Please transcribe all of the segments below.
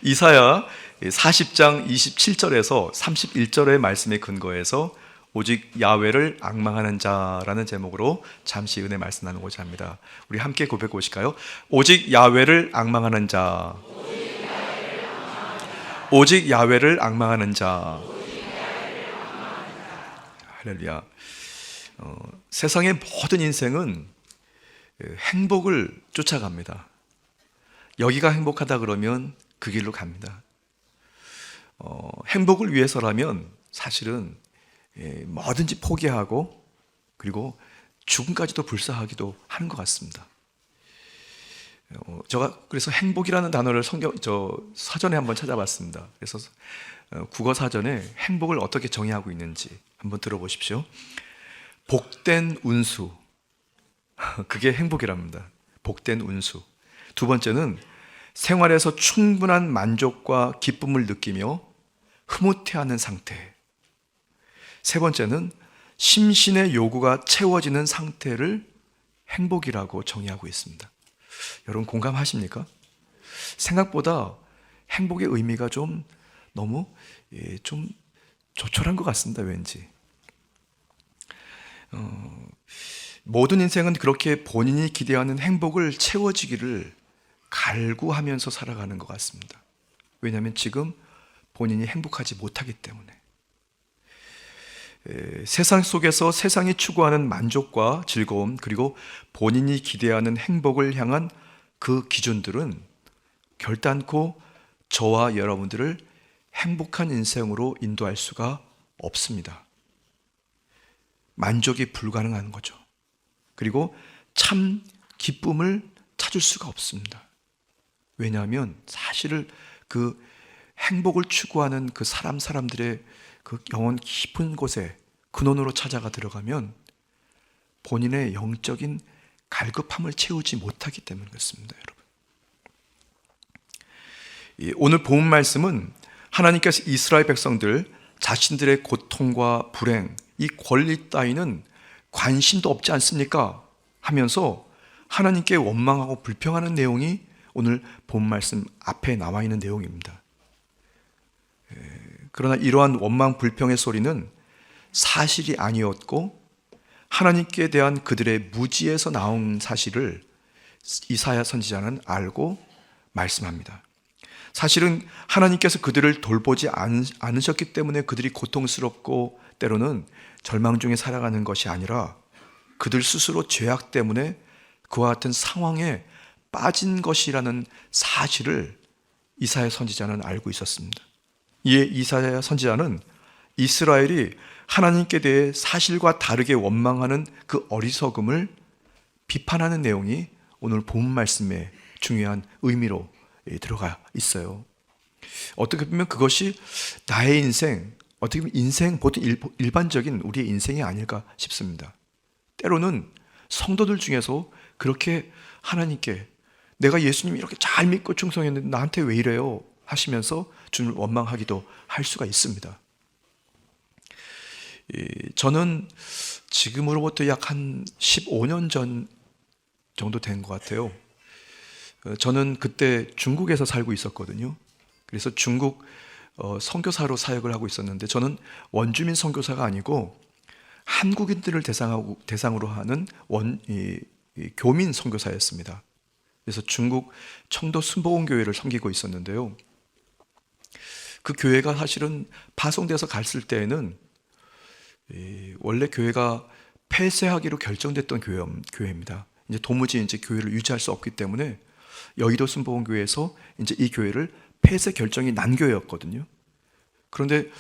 이사야 40장 27절에서 31절의 말씀에 근거해서 오직 야훼를 앙망하는 자라는 제목으로 잠시 은혜 말씀 나누고자 합니다. 우리 함께 고백해 보실까요? 오직 야훼를 앙망하는 자, 오직 야훼를 앙망하는 자. 할렐루야. 세상의 모든 인생은 행복을 쫓아갑니다. 여기가 행복하다 그러면 그 길로 갑니다. 행복을 위해서라면 사실은 뭐든지 포기하고 그리고 죽음까지도 불사하기도 하는 것 같습니다. 제가 그래서 행복이라는 단어를 사전에 한번 찾아봤습니다. 그래서 국어 사전에 행복을 어떻게 정의하고 있는지 한번 들어보십시오. 복된 운수, 그게 행복이랍니다. 복된 운수. 두 번째는 생활에서 충분한 만족과 기쁨을 느끼며 흐뭇해하는 상태. 세 번째는 심신의 요구가 채워지는 상태를 행복이라고 정의하고 있습니다. 여러분 공감하십니까? 생각보다 행복의 의미가 좀 너무 좀 조촐한 것 같습니다. 왠지 모든 인생은 그렇게 본인이 기대하는 행복을 채워지기를 갈구하면서 살아가는 것 같습니다. 왜냐하면 지금 본인이 행복하지 못하기 때문에. 세상 속에서 세상이 추구하는 만족과 즐거움 그리고 본인이 기대하는 행복을 향한 그 기준들은 결단코 저와 여러분들을 행복한 인생으로 인도할 수가 없습니다. 만족이 불가능한 거죠. 그리고 참 기쁨을 찾을 수가 없습니다. 왜냐하면 사실은 그 행복을 추구하는 그 사람들의 그 영혼 깊은 곳에 근원으로 찾아가 들어가면 본인의 영적인 갈급함을 채우지 못하기 때문에 그렇습니다, 여러분. 오늘 본 말씀은 하나님께서 이스라엘 백성들 자신들의 고통과 불행, 이 권리 따위는 관심도 없지 않습니까? 하면서 하나님께 원망하고 불평하는 내용이 오늘 본 말씀 앞에 나와 있는 내용입니다. 그러나 이러한 원망 불평의 소리는 사실이 아니었고 하나님께 대한 그들의 무지에서 나온 사실을 이사야 선지자는 알고 말씀합니다. 사실은 하나님께서 그들을 돌보지 않으셨기 때문에 그들이 고통스럽고 때로는 절망 중에 살아가는 것이 아니라 그들 스스로 죄악 때문에 그와 같은 상황에 빠진 것이라는 사실을 이사야 선지자는 알고 있었습니다. 이에 이사야 선지자는 이스라엘이 하나님께 대해 사실과 다르게 원망하는 그 어리석음을 비판하는 내용이 오늘 본 말씀의 중요한 의미로 들어가 있어요. 어떻게 보면 그것이 나의 인생, 어떻게 보면 인생, 보통 일반적인 우리의 인생이 아닐까 싶습니다. 때로는 성도들 중에서 그렇게 하나님께 내가 예수님 이렇게 잘 믿고 충성했는데 나한테 왜 이래요? 하시면서 주님을 원망하기도 할 수가 있습니다. 저는 지금으로부터 약 한 15년 전 정도 된 것 같아요. 저는 그때 중국에서 살고 있었거든요. 그래서 중국 선교사로 사역을 하고 있었는데 저는 원주민 선교사가 아니고 한국인들을 대상으로 하는 교민 선교사였습니다. 그래서 중국 청도 순복음교회를 섬기고 있었는데요. 그 교회가 사실은 파송돼서 갔을 때에는 원래 교회가 폐쇄하기로 결정됐던 교회입니다. 이제 도무지 이제 교회를 유지할 수 없기 때문에 여의도 순복음교회에서 이제 이 교회를 폐쇄 결정이 난 교회였거든요. 그런데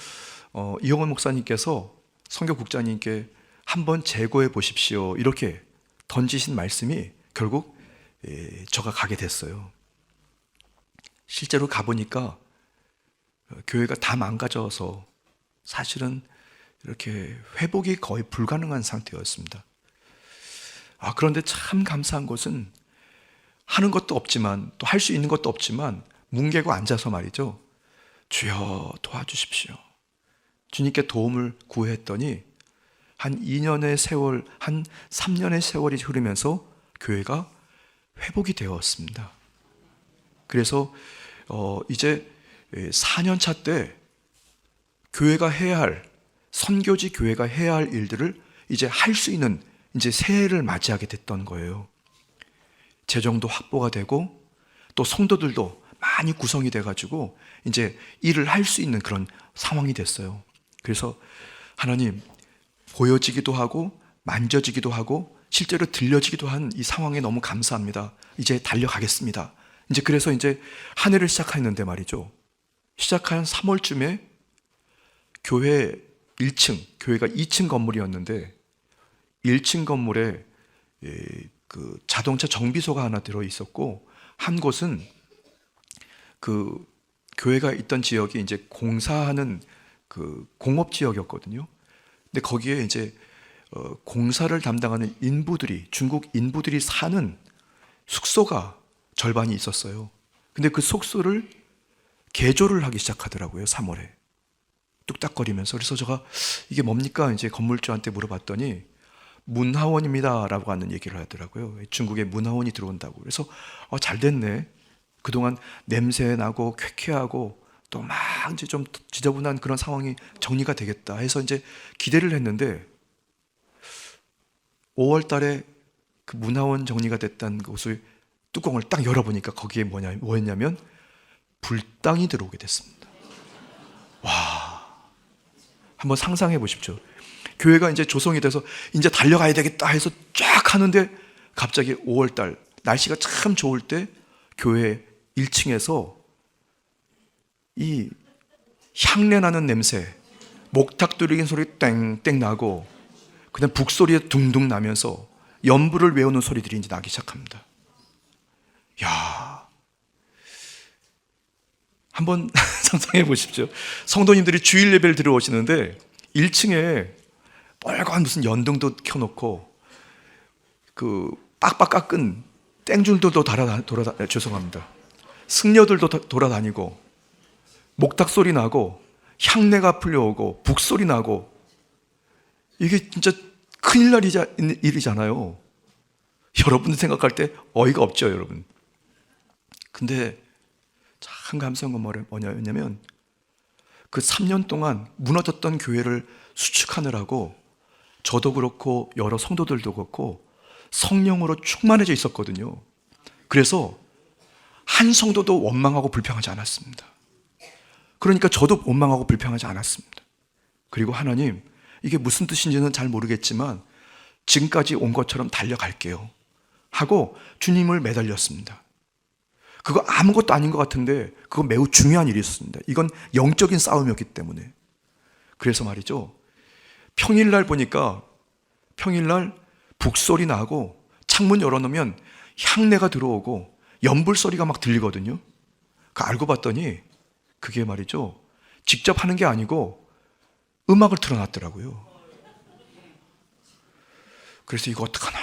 이용원 목사님께서 선교국장님께 한번 재고해 보십시오 이렇게 던지신 말씀이 결국 저가 가게 됐어요. 실제로 가보니까 교회가 다 망가져서 사실은 이렇게 회복이 거의 불가능한 상태였습니다. 그런데 참 감사한 것은 하는 것도 없지만 또 할 수 있는 것도 없지만 뭉개고 앉아서 말이죠. 주여 도와주십시오. 주님께 도움을 구했더니 한 2년의 세월, 한 3년의 세월이 흐르면서 교회가 회복이 되었습니다. 그래서 이제 4년차 때 교회가 해야 할, 선교지 교회가 해야 할 일들을 이제 할 수 있는 이제 새해를 맞이하게 됐던 거예요. 재정도 확보가 되고 또 성도들도 많이 구성이 돼가지고 이제 일을 할 수 있는 그런 상황이 됐어요. 그래서 하나님, 보여지기도 하고 만져지기도 하고 실제로 들려지기도 한 이 상황에 너무 감사합니다. 이제 달려가겠습니다. 이제 그래서 이제 한 해를 시작했는데 말이죠. 시작한 3월쯤에 교회 1층, 교회가 2층 건물이었는데 1층 건물에 그 자동차 정비소가 하나 들어 있었고, 한 곳은 그 교회가 있던 지역이 이제 공사하는 그 공업 지역이었거든요. 근데 거기에 이제 공사를 담당하는 인부들이, 중국 인부들이 사는 숙소가 절반이 있었어요. 근데 그 숙소를 개조를 하기 시작하더라고요, 3월에. 뚝딱거리면서. 그래서 제가 이게 뭡니까? 이제 건물주한테 물어봤더니 문화원입니다라고 하는 얘기를 하더라고요. 중국에 문화원이 들어온다고. 그래서 잘 됐네. 그동안 냄새 나고 쾌쾌하고 또 막 이제 좀 지저분한 그런 상황이 정리가 되겠다 해서 이제 기대를 했는데 5월 달에 그 문화원 정리가 됐다는 곳을 뚜껑을 딱 열어보니까 거기에 뭐였냐면 불당이 들어오게 됐습니다. 와, 한번 상상해 보십시오. 교회가 이제 조성이 돼서 이제 달려가야 되겠다 해서 쫙 하는데 갑자기 5월 달 날씨가 참 좋을 때 교회 1층에서 이 향내 나는 냄새, 목탁 두르긴 소리 땡땡 나고 그다음 북소리에 둥둥 나면서 연부를 외우는 소리들이 이제 나기 시작합니다. 야, 한번 상상해 보십시오. 성도님들이 주일 예배를 들어오시는데 1층에 빨간 무슨 연등도 켜놓고 그 빡빡 깎은 땡줄들도 죄송합니다. 승려들도 돌아다니고 목탁 소리 나고 향내가 풀려오고 북소리 나고 이게 진짜 큰일 날 일이잖아요. 여러분 생각할 때 어이가 없죠, 여러분. 근데 참 감사한 건 뭐냐면 그 3년 동안 무너졌던 교회를 수축하느라고 저도 그렇고 여러 성도들도 그렇고 성령으로 충만해져 있었거든요. 그래서 한 성도도 원망하고 불평하지 않았습니다. 그러니까 저도 원망하고 불평하지 않았습니다. 그리고 하나님, 이게 무슨 뜻인지는 잘 모르겠지만 지금까지 온 것처럼 달려갈게요 하고 주님을 매달렸습니다. 그거 아무것도 아닌 것 같은데 그거 매우 중요한 일이었습니다. 이건 영적인 싸움이었기 때문에. 그래서 말이죠, 평일날 보니까 평일날 북소리 나고 창문 열어놓으면 향내가 들어오고 연불 소리가 막 들리거든요. 알고 봤더니 그게 말이죠, 직접 하는 게 아니고 음악을 틀어놨더라고요. 그래서 이거 어떡하나.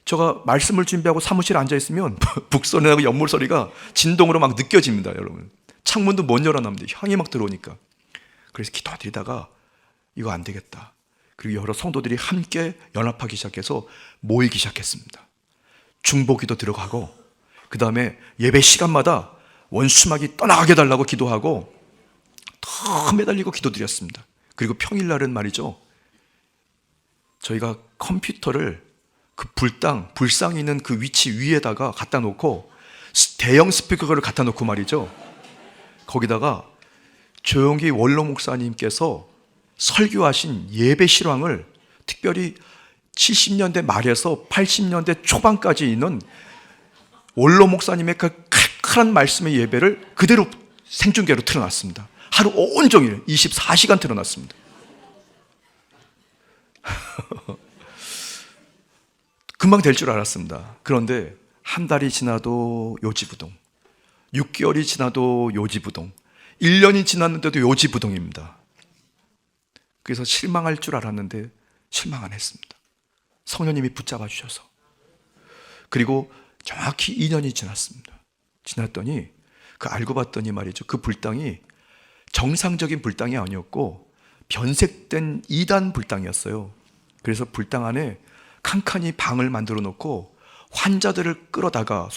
제가 말씀을 준비하고 사무실에 앉아있으면 북소리하고 연물소리가 진동으로 막 느껴집니다, 여러분. 창문도 못 열어놨는데 향이 막 들어오니까. 그래서 기도드리다가 이거 안 되겠다. 그리고 여러 성도들이 함께 연합하기 시작해서 모이기 시작했습니다. 중보기도 들어가고 그 다음에 예배 시간마다 원수막이 떠나가게 달라고 기도하고 더 매달리고 기도드렸습니다. 그리고 평일날은 말이죠, 저희가 컴퓨터를 그 불상이 있는 그 위치 위에다가 갖다 놓고 대형 스피커를 갖다 놓고 말이죠, 거기다가 조용기 원로 목사님께서 설교하신 예배 실황을 특별히 70년대 말에서 80년대 초반까지 있는 원로 목사님의 그 칼칼한 말씀의 예배를 그대로 생중계로 틀어놨습니다. 하루 온종일 24시간 틀어놨습니다. 금방 될 줄 알았습니다. 그런데 한 달이 지나도 요지부동, 6개월이 지나도 요지부동, 1년이 지났는데도 요지부동입니다. 그래서 실망할 줄 알았는데 실망 안 했습니다. 성령님이 붙잡아 주셔서. 그리고 정확히 2년이 지났습니다. 지났더니 알고 봤더니 말이죠, 그 불당이 정상적인 불당이 아니었고 변색된 2단 불당이었어요. 그래서 불당 안에 칸칸이 방을 만들어 놓고 환자들을 끌어다가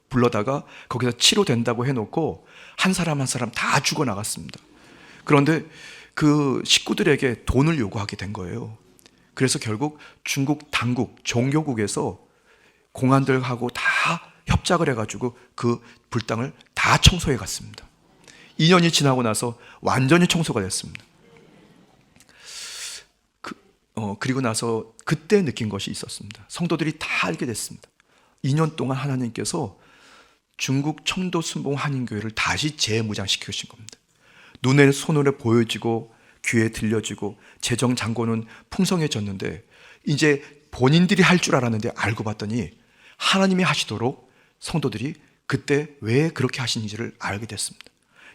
불러다가 거기서 치료된다고 해놓고 한 사람 한 사람 다 죽어나갔습니다. 그런데 그 식구들에게 돈을 요구하게 된 거예요. 그래서 결국 중국 당국, 종교국에서 공안들하고 다 협작을 해가지고 그 불당을 다 청소해 갔습니다. 2년이 지나고 나서 완전히 청소가 됐습니다. 그리고 나서 그때 느낀 것이 있었습니다. 성도들이 다 알게 됐습니다. 2년 동안 하나님께서 중국 청도 순봉 한인교회를 다시 재무장시켜 주신 겁니다. 눈에 손으로 보여지고 귀에 들려지고 재정 잔고는 풍성해졌는데 이제 본인들이 할 줄 알았는데 알고 봤더니 하나님이 하시도록 성도들이 그때 왜 그렇게 하시는지를 알게 됐습니다.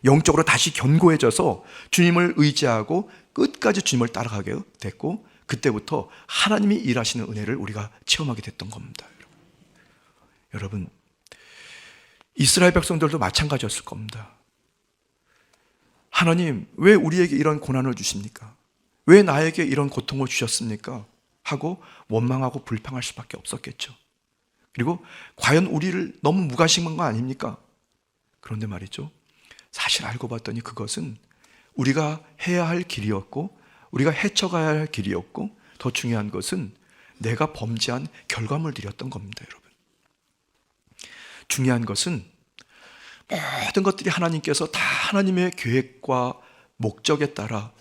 영적으로 다시 견고해져서 주님을 의지하고 끝까지 주님을 따라가게 됐고, 그때부터 하나님이 일하시는 은혜를 우리가 체험하게 됐던 겁니다. 여러분, 이스라엘 백성들도 마찬가지였을 겁니다. 하나님, 왜 우리에게 이런 고난을 주십니까? 왜 나에게 이런 고통을 주셨습니까? 하고 원망하고 불평할 수밖에 없었겠죠. 그리고 과연 우리를 너무 무관심한 거 아닙니까? 그런데 말이죠, 사실 알고 봤더니 그것은 우리가 해야 할 길이었고, 우리가 헤쳐가야 할 길이었고, 더 중요한 것은 내가 범죄한 결과물들이었던 겁니다. 여러분, 중요한 것은 모든 것들이 하나님께서 다 하나님의 계획과 목적에 따라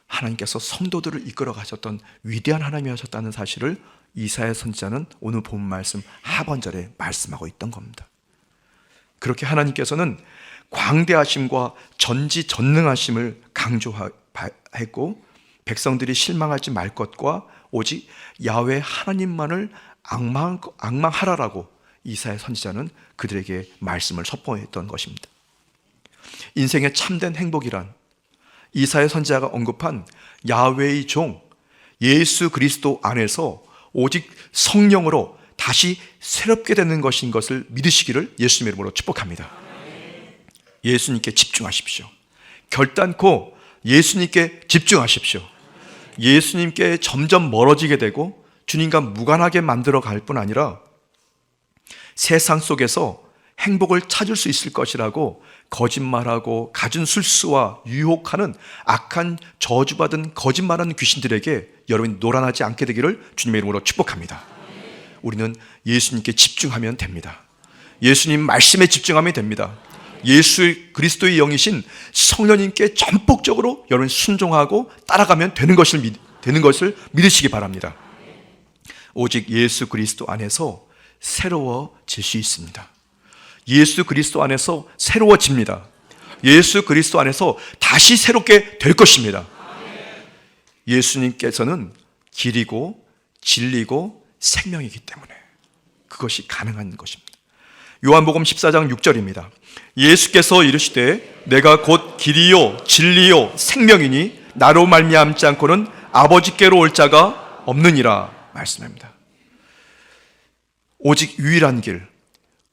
하나님께서 성도들을 이끌어 가셨던 위대한 하나님이 하셨다는 사실을 이사야 선지자는 오늘 본 말씀 하반절에 말씀하고 있던 겁니다. 그렇게 하나님께서는 광대하심과 전지전능하심을 강조했고, 백성들이 실망하지 말 것과 오직 야훼 하나님만을 앙망하라라고 이사야 선지자는 그들에게 말씀을 선포했던 것입니다. 인생의 참된 행복이란 이사야 선지자가 언급한 야훼의 종 예수 그리스도 안에서 오직 성령으로 다시 새롭게 되는 것인 것을 믿으시기를 예수님의 이름으로 축복합니다. 예수님께 집중하십시오. 결단코 예수님께 집중하십시오. 예수님께 점점 멀어지게 되고 주님과 무관하게 만들어 갈 뿐 아니라 세상 속에서 행복을 찾을 수 있을 것이라고 거짓말하고 갖은 술수와 유혹하는 악한 저주받은 거짓말하는 귀신들에게 여러분이 노란하지 않게 되기를 주님의 이름으로 축복합니다. 우리는 예수님께 집중하면 됩니다. 예수님 말씀에 집중하면 됩니다. 예수 그리스도의 영이신 성령님께 전폭적으로 여러분 순종하고 따라가면 되는 것을 믿으시기 바랍니다. 오직 예수 그리스도 안에서 새로워질 수 있습니다. 예수 그리스도 안에서 새로워집니다. 예수 그리스도 안에서 다시 새롭게 될 것입니다. 예수님께서는 길이고 진리고 생명이기 때문에 그것이 가능한 것입니다. 요한복음 14장 6절입니다. 예수께서 이르시되 내가 곧 길이요 진리요 생명이니 나로 말미암지 않고는 아버지께로 올 자가 없느니라 말씀합니다. 오직 유일한 길,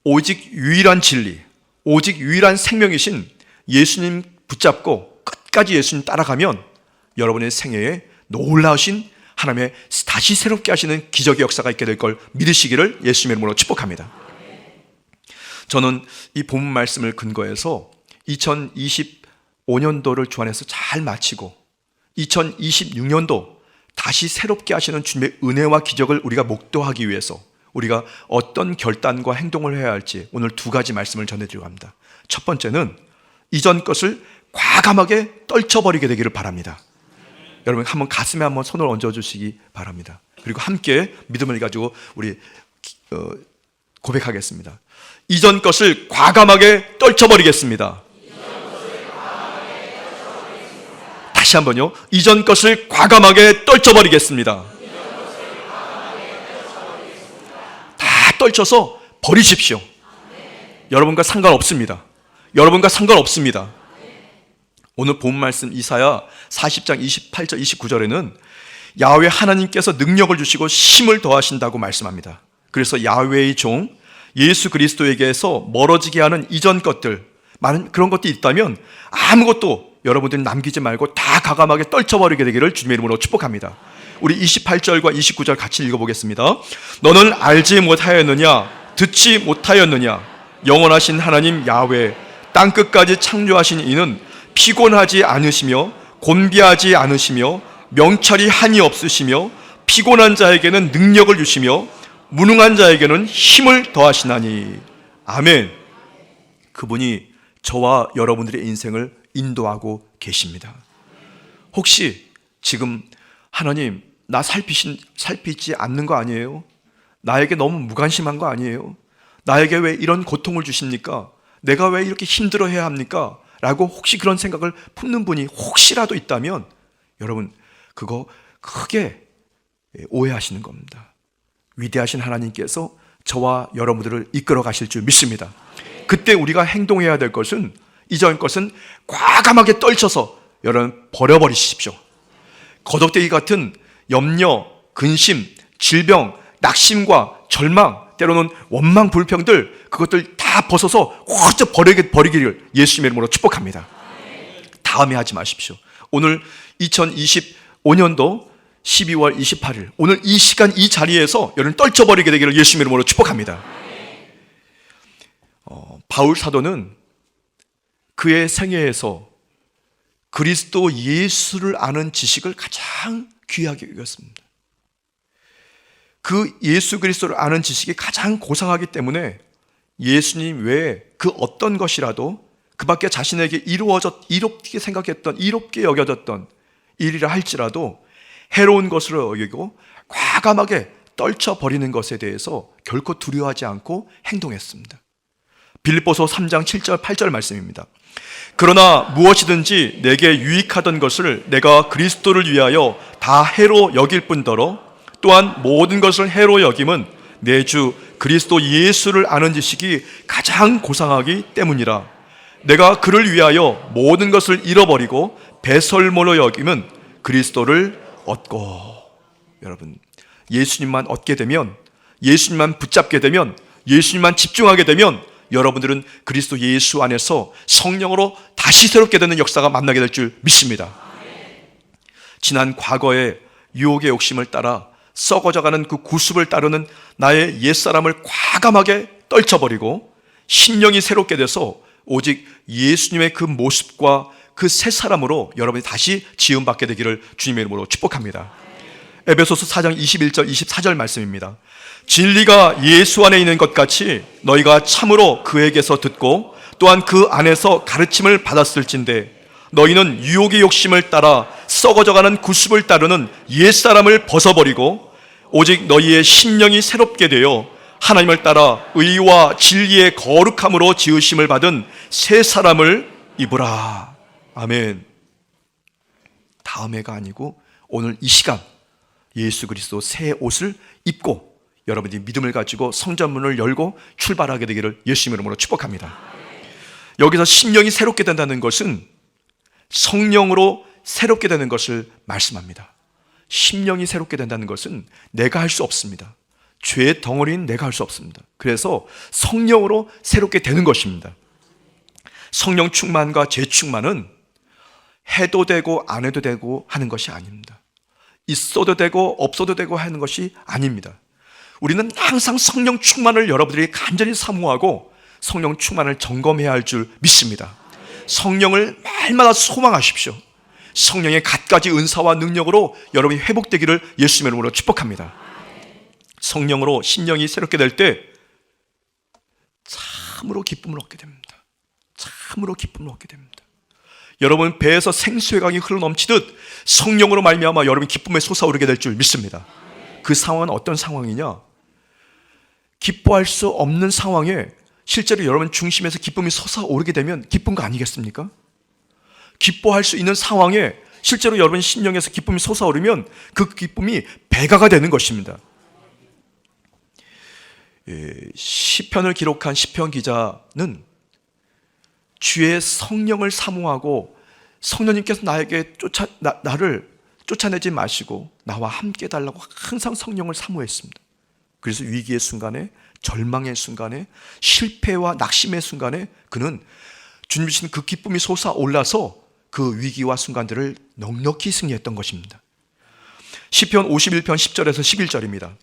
오직 유일한 진리, 오직 유일한 생명이신 예수님 붙잡고 끝까지 예수님 따라가면 여러분의 생애에 놀라우신 하나님의 다시 새롭게 하시는 기적의 역사가 있게 될 걸 믿으시기를 예수님의 이름으로 축복합니다. 저는 이 본문 말씀을 근거해서 2025년도를 주 안에서 잘 마치고 2026년도 다시 새롭게 하시는 주님의 은혜와 기적을 우리가 목도하기 위해서 우리가 어떤 결단과 행동을 해야 할지 오늘 두 가지 말씀을 전해드리려고 합니다. 첫 번째는 이전 것을 과감하게 떨쳐버리게 되기를 바랍니다. 여러분 한번 가슴에 한번 손을 얹어주시기 바랍니다. 그리고 함께 믿음을 가지고 우리 고백하겠습니다. 이전 것을 과감하게 떨쳐버리겠습니다. 다시 한번요. 이전 것을 과감하게 떨쳐버리겠습니다. 다 떨쳐서 버리십시오. 여러분과 상관없습니다. 여러분과 상관없습니다. 오늘 본 말씀 이사야 40장 28절 29절에는 야훼 하나님께서 능력을 주시고 힘을 더하신다고 말씀합니다. 그래서 야훼의 종 예수 그리스도에게서 멀어지게 하는 이전 것들, 많은 그런 것들이 있다면 아무것도 여러분들이 남기지 말고 다 과감하게 떨쳐버리게 되기를 주님의 이름으로 축복합니다. 우리 28절과 29절 같이 읽어보겠습니다. 너는 알지 못하였느냐? 듣지 못하였느냐? 영원하신 하나님 야훼, 땅끝까지 창조하신 이는 피곤하지 않으시며 곤비하지 않으시며 명철이 한이 없으시며 피곤한 자에게는 능력을 주시며 무능한 자에게는 힘을 더하시나니. 아멘. 그분이 저와 여러분들의 인생을 인도하고 계십니다. 혹시 지금 하나님, 나 살피지 않는 거 아니에요? 나에게 너무 무관심한 거 아니에요? 나에게 왜 이런 고통을 주십니까? 내가 왜 이렇게 힘들어해야 합니까? 라고 혹시 그런 생각을 품는 분이 혹시라도 있다면 여러분, 그거 크게 오해하시는 겁니다. 위대하신 하나님께서 저와 여러분들을 이끌어 가실 줄 믿습니다. 그때 우리가 행동해야 될 것은, 이전 것은 과감하게 떨쳐서 여러분 버려버리십시오. 거덕대기 같은 염려, 근심, 질병, 낙심과 절망, 때로는 원망, 불평들, 그것들 다 벗어서 훌쩍 버리기를 예수님의 이름으로 축복합니다. 다음에 하지 마십시오. 오늘 2025년도 12월 28일 오늘 이 시간 이 자리에서 여러분 떨쳐버리게 되기를 예수님의 이름으로 축복합니다. 바울 사도는 그의 생애에서 그리스도 예수를 아는 지식을 가장 귀하게 여겼습니다. 그 예수 그리스도를 아는 지식이 가장 고상하기 때문에 예수님 외에 그 어떤 것이라도 그 밖에 자신에게 이롭게 생각했던, 이롭게 여겨졌던 일이라 할지라도 해로운 것으로 여기고 과감하게 떨쳐버리는 것에 대해서 결코 두려워하지 않고 행동했습니다. 빌립보서 3장 7절 8절 말씀입니다. 그러나 무엇이든지 내게 유익하던 것을 내가 그리스도를 위하여 다 해로 여길 뿐더러 또한 모든 것을 해로 여김은 내 주 그리스도 예수를 아는 지식이 가장 고상하기 때문이라. 내가 그를 위하여 모든 것을 잃어버리고 배설물로 여김은 그리스도를 얻고. 여러분, 예수님만 얻게 되면, 예수님만 붙잡게 되면, 예수님만 집중하게 되면 여러분들은 그리스도 예수 안에서 성령으로 다시 새롭게 되는 역사가 만나게 될 줄 믿습니다. 지난 과거의 유혹의 욕심을 따라 썩어져가는 그 구습을 따르는 나의 옛사람을 과감하게 떨쳐버리고 심령이 새롭게 돼서 오직 예수님의 그 모습과 그 새 사람으로 여러분이 다시 지음받게 되기를 주님의 이름으로 축복합니다. 에베소서 4장 21절 24절 말씀입니다. 진리가 예수 안에 있는 것 같이 너희가 참으로 그에게서 듣고 또한 그 안에서 가르침을 받았을진대 너희는 유혹의 욕심을 따라 썩어져가는 구습을 따르는 옛사람을 벗어버리고 오직 너희의 심령이 새롭게 되어 하나님을 따라 의와 진리의 거룩함으로 지으심을 받은 새 사람을 입으라. 아멘. 다음해가 아니고 오늘 이 시간 예수 그리스도 새 옷을 입고 여러분이 믿음을 가지고 성전문을 열고 출발하게 되기를 예수님의 이름으로 축복합니다. 여기서 심령이 새롭게 된다는 것은 성령으로 새롭게 되는 것을 말씀합니다. 심령이 새롭게 된다는 것은 내가 할 수 없습니다. 죄의 덩어리는 내가 할 수 없습니다. 그래서 성령으로 새롭게 되는 것입니다. 성령 충만과 재충만은 해도 되고 안 해도 되고 하는 것이 아닙니다. 있어도 되고 없어도 되고 하는 것이 아닙니다. 우리는 항상 성령 충만을 여러분들이 간절히 사모하고 성령 충만을 점검해야 할 줄 믿습니다. 성령을 날마다 소망하십시오. 성령의 갖가지 은사와 능력으로 여러분이 회복되기를 예수님의 이름으로 축복합니다. 성령으로 심령이 새롭게 될 때 참으로 기쁨을 얻게 됩니다. 참으로 기쁨을 얻게 됩니다. 여러분 배에서 생수의 강이 흘러넘치듯 성령으로 말미암아 여러분 기쁨에 솟아오르게 될 줄 믿습니다. 그 상황은 어떤 상황이냐? 기뻐할 수 없는 상황에 실제로 여러분 중심에서 기쁨이 솟아오르게 되면 기쁜 거 아니겠습니까? 기뻐할 수 있는 상황에 실제로 여러분 심령에서 기쁨이 솟아오르면 그 기쁨이 배가가 되는 것입니다. 시편을 기록한 시편 기자는 주의 성령을 사모하고 성령님께서 나에게 나를 쫓아내지 마시고 나와 함께 달라고 항상 성령을 사모했습니다. 그래서 위기의 순간에, 절망의 순간에, 실패와 낙심의 순간에 그는 주님 주신 그 기쁨이 솟아올라서 그 위기와 순간들을 넉넉히 승리했던 것입니다. 시편 51편 10절에서 11절입니다.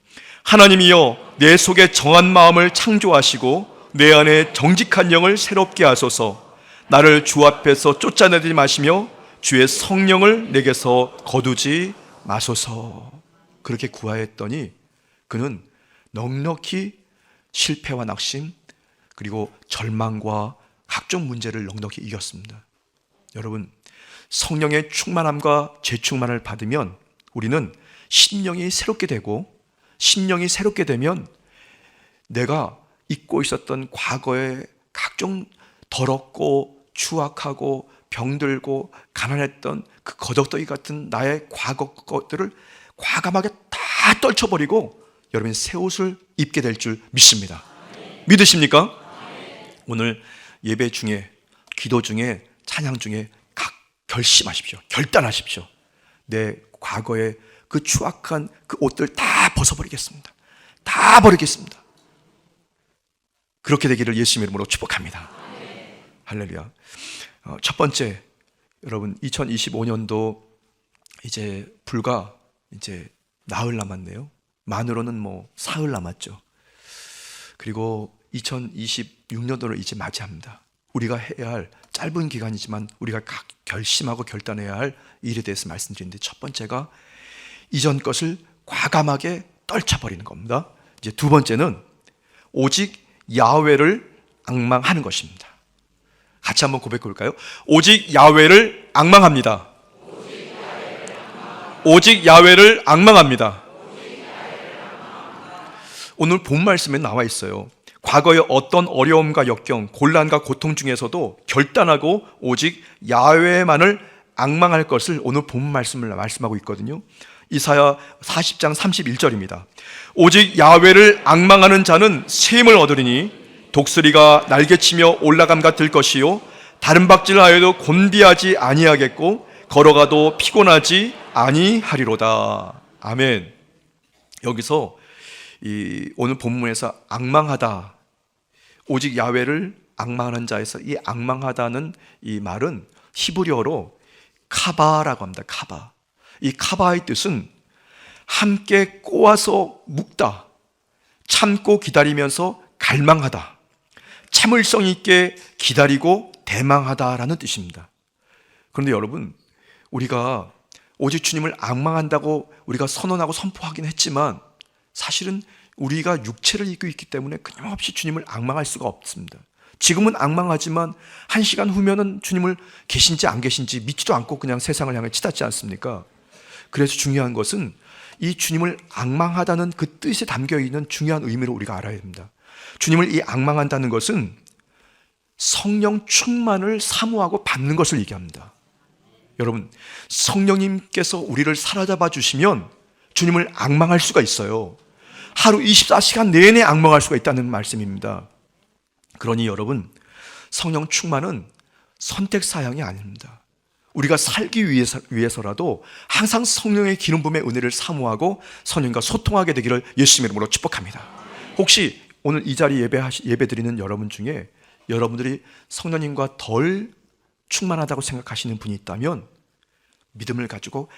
하나님이여 내 속에 정한 마음을 창조하시고 내 안에 정직한 영을 새롭게 하소서. 나를 주 앞에서 쫓아내지 마시며 주의 성령을 내게서 거두지 마소서. 그렇게 구하였더니 그는 넉넉히 실패와 낙심 그리고 절망과 각종 문제를 넉넉히 이겼습니다. 여러분, 성령의 충만함과 재충만을 받으면 우리는 심령이 새롭게 되고, 심령이 새롭게 되면 내가 잊고 있었던 과거의 각종 더럽고 추악하고 병들고 가난했던 그 거적더기 같은 나의 과거 것들을 과감하게 다 떨쳐버리고 여러분 새 옷을 입게 될 줄 믿습니다. 믿으십니까? 오늘 예배 중에, 기도 중에, 찬양 중에 각 결심하십시오. 결단하십시오. 내 과거의 그 추악한 그 옷들 다 벗어버리겠습니다. 다 버리겠습니다. 그렇게 되기를 예수님 이름으로 축복합니다. 할렐루야. 첫 번째, 여러분 2025년도 이제 불과 이제 나흘 남았네요. 만으로는 뭐 사흘 남았죠. 그리고 2026년도를 이제 맞이합니다. 우리가 해야 할 짧은 기간이지만 우리가 각 결심하고 결단해야 할 일에 대해서 말씀드리는데, 첫 번째가 이전 것을 과감하게 떨쳐버리는 겁니다. 이제 두 번째는 오직 야훼를 앙망하는 것입니다. 같이 한번 고백해 볼까요? 오직 야훼를 앙망합니다. 오직 야훼를 앙망합니다. 오늘 본 말씀에 나와 있어요. 과거의 어떤 어려움과 역경, 곤란과 고통 중에서도 결단하고 오직 야훼만을 앙망할 것을 오늘 본 말씀을 말씀하고 있거든요. 이사야 40장 31절입니다. 오직 야훼를 앙망하는 자는 셈을 얻으리니 독수리가 날개치며 올라감과 들 것이요 다른 박질하여도 곤비하지 아니하겠고 걸어가도 피곤하지 아니하리로다. 아멘. 여기서 오늘 본문에서 앙망하다, 오직 야훼를 앙망하는 자에서 이 앙망하다는 이 말은 히브리어로 카바라고 합니다. 카바. 이 카바의 뜻은 함께 꼬아서 묶다, 참고 기다리면서 갈망하다, 참을성 있게 기다리고 대망하다라는 뜻입니다. 그런데 여러분, 우리가 오직 주님을 앙망한다고 우리가 선언하고 선포하긴 했지만 사실은 우리가 육체를 입고 있기 때문에 끊임없이 주님을 앙망할 수가 없습니다. 지금은 앙망하지만 한 시간 후면은 주님을 계신지 안 계신지 믿지도 않고 그냥 세상을 향해 치닫지 않습니까? 그래서 중요한 것은 이 주님을 앙망하다는 그 뜻에 담겨있는 중요한 의미를 우리가 알아야 됩니다. 주님을 이 앙망한다는 것은 성령 충만을 사모하고 받는 것을 얘기합니다. 여러분, 성령님께서 우리를 사로잡아 주시면 주님을 앙망할 수가 있어요. 하루 24시간 내내 앙망할 수가 있다는 말씀입니다. 그러니 여러분, 성령 충만은 선택 사항이 아닙니다. 우리가 살기 위해서라도 항상 성령의 기름 부음의 은혜를 사모하고 성령과 소통하게 되기를 예수님의 이름으로 축복합니다. 혹시 오늘 이 자리 예배 드리는 여러분 중에 여러분들이 성령님과 덜 충만하다고 생각하시는 분이 있다면 믿음을 가지고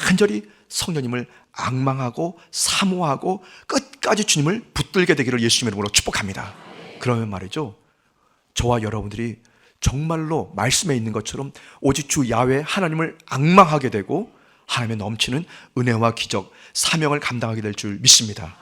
간절히 성령님을 앙망하고 사모하고 끝까지 주님을 붙들게 되기를 예수님의 이름으로 축복합니다. 그러면 말이죠, 저와 여러분들이 정말로 말씀에 있는 것처럼 오직 주 야훼 하나님을 앙망하게 되고 하나님의 넘치는 은혜와 기적, 사명을 감당하게 될 줄 믿습니다.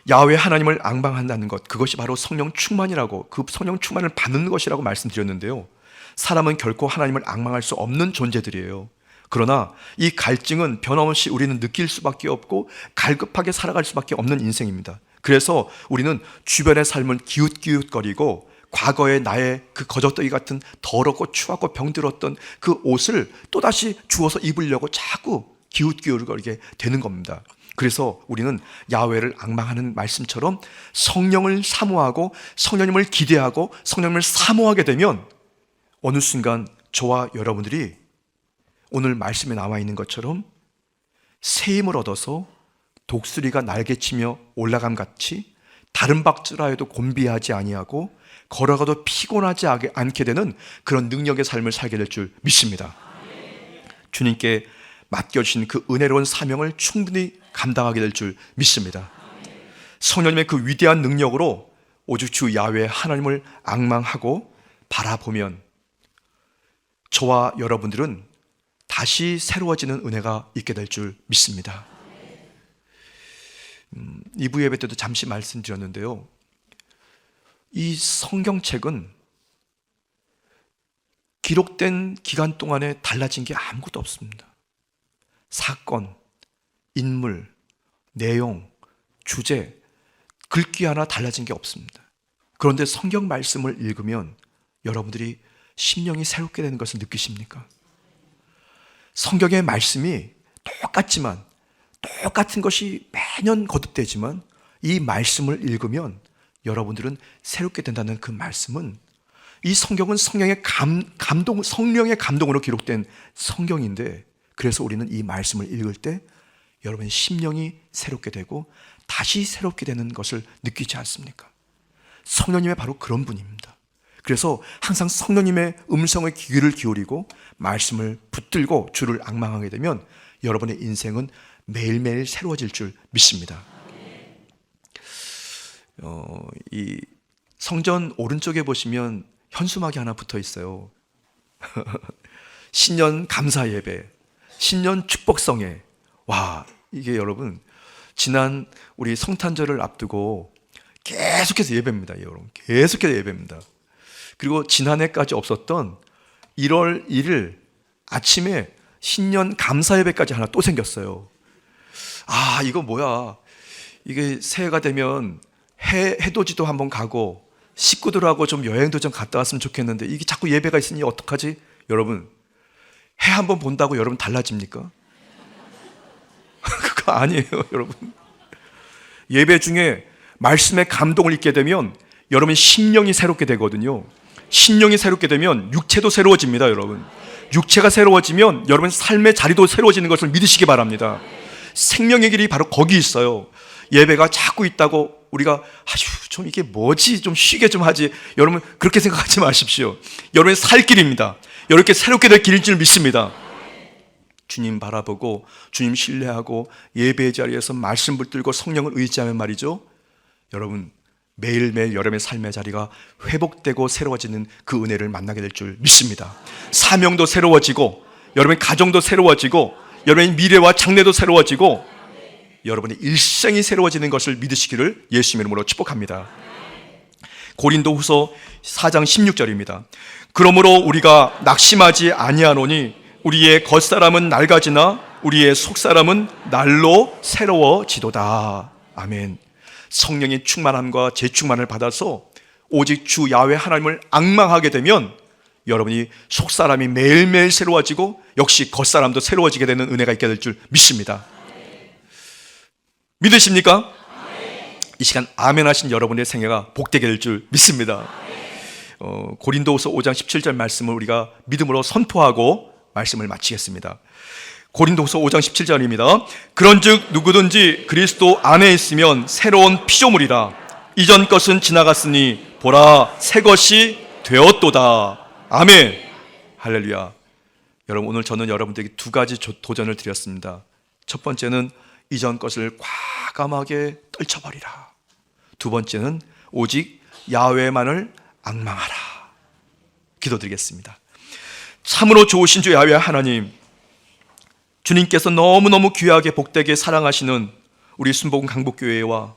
야훼 하나님을 앙망한다는 것, 그것이 바로 성령 충만이라고, 그 성령 충만을 받는 것이라고 말씀드렸는데요, 사람은 결코 하나님을 앙망할 수 없는 존재들이에요. 그러나 이 갈증은 변함없이 우리는 느낄 수밖에 없고 갈급하게 살아갈 수밖에 없는 인생입니다. 그래서 우리는 주변의 삶은 기웃기웃거리고 과거의 나의 그 거적더기 같은 더럽고 추하고 병들었던 그 옷을 또다시 주워서 입으려고 자꾸 기웃기웃거리게 되는 겁니다. 그래서 우리는 야훼를 앙망하는 말씀처럼 성령을 사모하고 성령님을 기대하고 성령님을 사모하게 되면 어느 순간 저와 여러분들이 오늘 말씀에 나와 있는 것처럼 새 힘을 얻어서 독수리가 날개치며 올라감같이 다른 박질하여도 곤비하지 아니하고 걸어가도 피곤하지 않게 되는 그런 능력의 삶을 살게 될 줄 믿습니다. 주님께 맡겨주신 그 은혜로운 사명을 충분히 감당하게 될 줄 믿습니다. 성령님의 그 위대한 능력으로 오직 주 야훼 하나님을 앙망하고 바라보면 저와 여러분들은 다시 새로워지는 은혜가 있게 될 줄 믿습니다. 2부 예배 때도 잠시 말씀드렸는데요, 이 성경책은 기록된 기간 동안에 달라진 게 아무것도 없습니다. 사건, 인물, 내용, 주제, 글귀 하나 달라진 게 없습니다. 그런데 성경 말씀을 읽으면 여러분들이 심령이 새롭게 되는 것을 느끼십니까? 성경의 말씀이 똑같지만, 똑같은 것이 매년 거듭되지만 이 말씀을 읽으면 여러분들은 새롭게 된다는 그 말씀은, 이 성경은 성령의 감동으로 기록된 성경인데, 그래서 우리는 이 말씀을 읽을 때 여러분의 심령이 새롭게 되고 다시 새롭게 되는 것을 느끼지 않습니까? 성령님의 바로 그런 분입니다. 그래서 항상 성령님의 음성의 귀를 기울이고 말씀을 붙들고 주를 앙망하게 되면 여러분의 인생은 매일매일 새로워질 줄 믿습니다. 이 성전 오른쪽에 보시면 현수막이 하나 붙어 있어요. 신년 감사 예배, 신년 축복성회. 와, 이게 여러분 지난 우리 성탄절을 앞두고 계속해서 예배입니다. 여러분 계속해서 예배입니다. 그리고 지난해까지 없었던 1월 1일 아침에 신년 감사 예배까지 하나 또 생겼어요. 아, 이거 뭐야, 이게 새해가 되면 해돋이도 한번 가고 식구들하고 좀 여행도 좀 갔다 왔으면 좋겠는데 이게 자꾸 예배가 있으니 어떡하지? 여러분, 해 한번 본다고 여러분 달라집니까? 그거 아니에요, 여러분. 예배 중에 말씀의 감동을 잊게 되면 여러분의 심령이 새롭게 되거든요. 심령이 새롭게 되면 육체도 새로워집니다, 여러분. 육체가 새로워지면 여러분 삶의 자리도 새로워지는 것을 믿으시기 바랍니다. 생명의 길이 바로 거기 있어요. 예배가 자꾸 있다고 우리가 아주 좀 이게 뭐지, 좀 쉬게 좀 하지, 여러분 그렇게 생각하지 마십시오. 여러분의 살 길입니다. 이렇게 새롭게 될 길인 줄 믿습니다. 주님 바라보고 주님 신뢰하고 예배의 자리에서 말씀 붙들고 성령을 의지하면 말이죠, 여러분 매일매일 여러분의 삶의 자리가 회복되고 새로워지는 그 은혜를 만나게 될 줄 믿습니다. 사명도 새로워지고 여러분의 가정도 새로워지고 여러분의 미래와 장래도 새로워지고 여러분의 일생이 새로워지는 것을 믿으시기를 예수님의 이름으로 축복합니다. 고린도후서 4장 16절입니다. 그러므로 우리가 낙심하지 아니하노니 우리의 겉사람은 낡아지나 우리의 속사람은 날로 새로워지도다. 아멘. 성령의 충만함과 재충만을 받아서 오직 주 야훼 하나님을 앙망하게 되면 여러분이 속사람이 매일매일 새로워지고 역시 겉사람도 새로워지게 되는 은혜가 있게 될 줄 믿습니다. 믿으십니까? 이 시간 아멘 하신 여러분의 생애가 복되게 될 줄 믿습니다. 고린도후서 5장 17절 말씀을 우리가 믿음으로 선포하고 말씀을 마치겠습니다. 고린도후서 5장 17절입니다. 그런즉 누구든지 그리스도 안에 있으면 새로운 피조물이라. 이전 것은 지나갔으니 보라 새 것이 되었도다. 아멘. 할렐루야. 여러분, 오늘 저는 여러분들에게 두 가지 도전을 드렸습니다. 첫 번째는 이전 것을 과감하게 떨쳐버리라. 두 번째는 오직 야훼만을 앙망하라. 기도드리겠습니다. 참으로 좋으신 주 야훼 하나님, 주님께서 너무너무 귀하게 복되게 사랑하시는 우리 순복음 강북교회와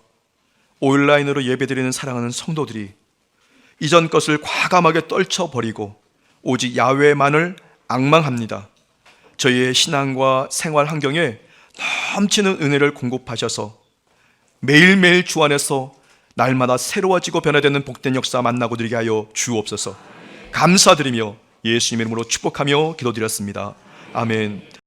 온라인으로 예배드리는 사랑하는 성도들이 이전 것을 과감하게 떨쳐버리고 오직 야훼만을 앙망합니다. 저희의 신앙과 생활 환경에 넘치는 은혜를 공급하셔서 매일매일 주 안에서 날마다 새로워지고 변화되는 복된 역사 만나고 드리게 하여 주옵소서. 감사드리며 예수님의 이름으로 축복하며 기도드렸습니다. 아멘.